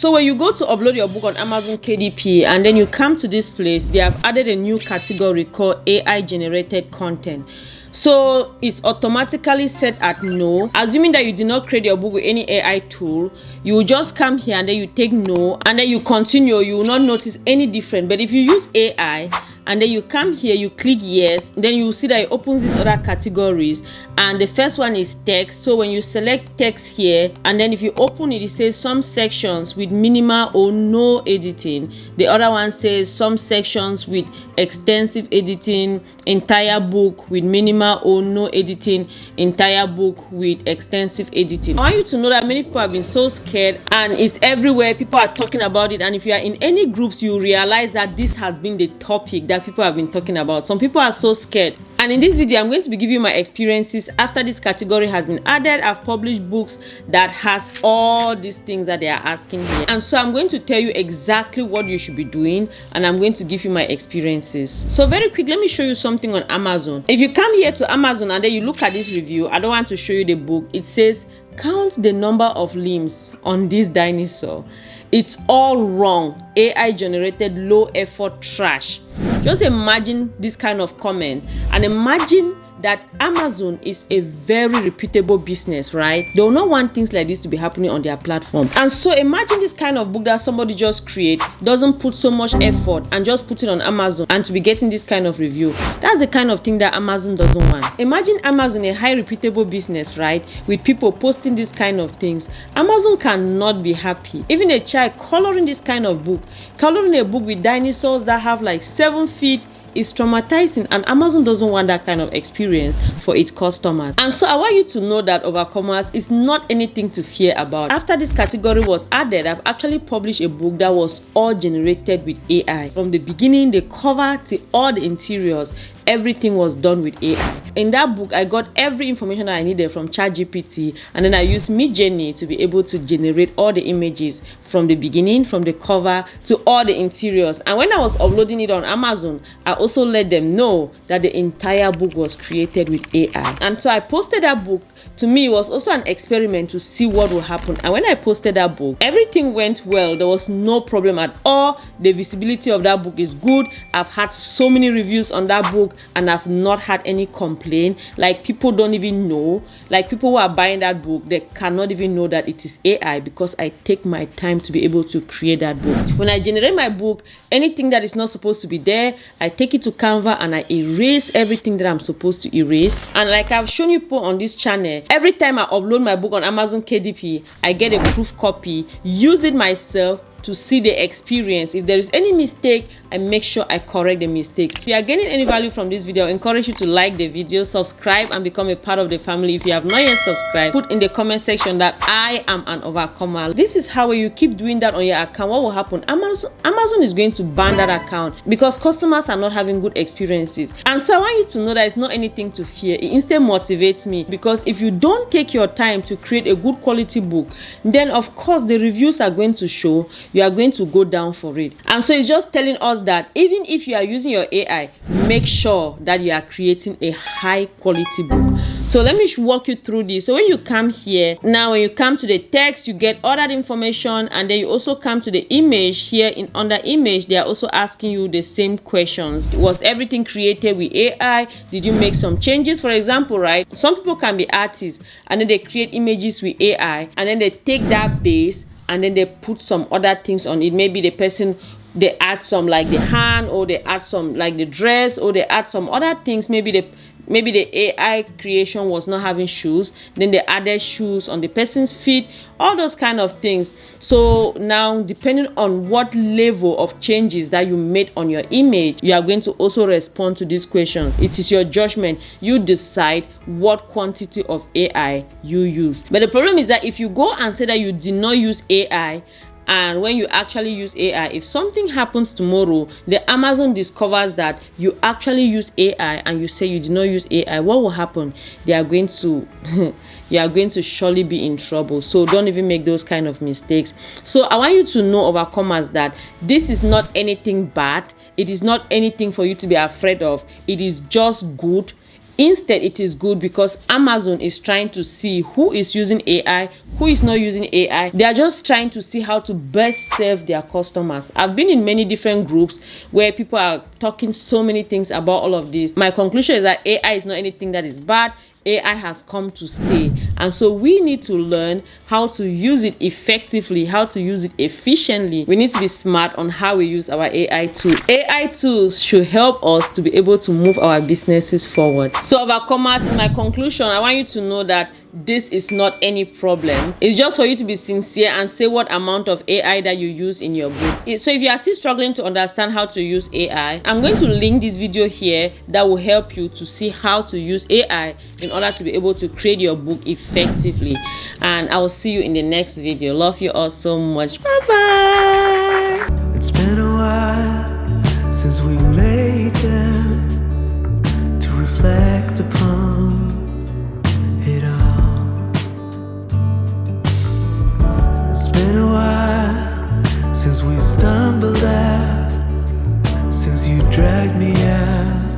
So when you go to upload your book on Amazon KDP and then you come to this place, they have added a new category called AI generated content. So it's automatically set at no, assuming that you did not create your book with any AI tool. You will just come here and then you take no and then you continue. You will not notice any different. But if you use AI and then you come here, you click yes, then you will see that it opens these other categories, and the first one is text. So when you select text here and then if you open it, it says some sections with minimal or no editing. The other one says some sections with extensive editing, entire book with minimal or no editing, entire book with extensive editing. I want you to know that many people have been so scared, and it's everywhere. People are talking about it, and if you are in any groups, you realize that this has been the topic that people have been talking about. Some people are so scared, and in this video I'm going to be giving you my experiences after this category has been added. I've published books that has all these things that they are asking here, and so I'm going to tell you exactly what you should be doing, and I'm going to give you my experiences. So very quick, let me show you something on Amazon. If you come here to Amazon and then you look at this review, I don't want to show you the book. It says count the number of limbs on this dinosaur. It's all wrong. AI generated low effort trash. Just imagine this kind of comment, and imagine that Amazon is a very reputable business, right? They will not want things like this to be happening on their platform. And so imagine this kind of book that somebody just create, doesn't put so much effort, and just put it on Amazon and to be getting this kind of review. That's the kind of thing that Amazon doesn't want. Imagine Amazon, a high reputable business, right? With people posting this kind of things. Amazon cannot be happy. Even a child coloring this kind of book, coloring a book with dinosaurs that have like 7 feet, is traumatizing, and Amazon doesn't want that kind of experience for its customers. And so I want you to know that Overcomers is not anything to fear about. After this category was added, I've actually published a book that was all generated with AI. From the beginning, the cover to all the interiors, everything was done with AI. In that book, I got every information that I needed from ChatGPT, and then I used Midjourney to be able to generate all the images from the beginning, from the cover to all the interiors. And when I was uploading it on Amazon, I also let them know that the entire book was created with AI. And so I posted that book. To me, it was also an experiment to see what will happen. And when I posted that book, everything went well. There was no problem at all. The visibility of that book is good. I've had so many reviews on that book, and I've not had any complaint. Like, people don't even know. Like, people who are buying that book, they cannot even know that it is AI, because I take my time to be able to create that book. When I generate my book, anything that is not supposed to be there, I take it to Canva and I erase everything that I'm supposed to erase. And like I've shown you people on this channel, every time I upload my book on Amazon KDP, I get a proof copy, use it myself to see the experience. If there is any mistake, I make sure I correct the mistake. If you are getting any value from this video, I encourage you to like the video, subscribe, and become a part of the family. If you have not yet subscribed, put in the comment section that I am an overcomer. This is how, when you keep doing that on your account, what will happen? Amazon is going to ban that account because customers are not having good experiences. And so I want you to know that it's not anything to fear. It instead motivates me, because if you don't take your time to create a good quality book, then of course the reviews are going to show. You are going to go down for it. And so it's just telling us that even if you are using your AI, make sure that you are creating a high quality book. So let me walk you through this. So when you come here, now when you come to the text, you get all that information, and then you also come to the image here. Under image, they are also asking you the same questions. Was everything created with AI? Did you make some changes? For example, right, some people can be artists and then they create images with AI, and then they take that base and then they put some other things on it. Maybe the person, they add some like the hand, or they add some like the dress, or they add some other things. Maybe the AI creation was not having shoes, then they added shoes on the person's feet, all those kind of things. So now, depending on what level of changes that you made on your image, you are going to also respond to this question. It is your judgment. You decide what quantity of AI you use. But the problem is that if you go and say that you did not use AI, and when you actually use AI, if something happens tomorrow, the Amazon discovers that you actually use AI and you say you did not use AI, what will happen? They are going to you are going to surely be in trouble. So don't even make those kind of mistakes. So I want you to know, overcomers, that this is not anything bad. It is not anything for you to be afraid of. It is just good. Instead, it is good because Amazon is trying to see who is using AI, who is not using AI. They are just trying to see how to best serve their customers. I've been in many different groups where people are talking so many things about all of this. My conclusion is that AI is not anything that is bad. AI has come to stay, and so we need to learn how to use it effectively, how to use it efficiently. We need to be smart on how we use our AI tools. AI tools should help us to be able to move our businesses forward. So overcomers, in my conclusion, I want you to know that this is not any problem. It's just for you to be sincere and say what amount of AI that you use in your book. So if you are still struggling to understand how to use AI, I'm going to link this video here that will help you to see how to use AI in order to be able to create your book effectively. And I will see you in the next video. Love you all so much. Bye bye. It's been a while since we laid down to reflect upon it all. It's been a while since we stumbled out, since you dragged me out.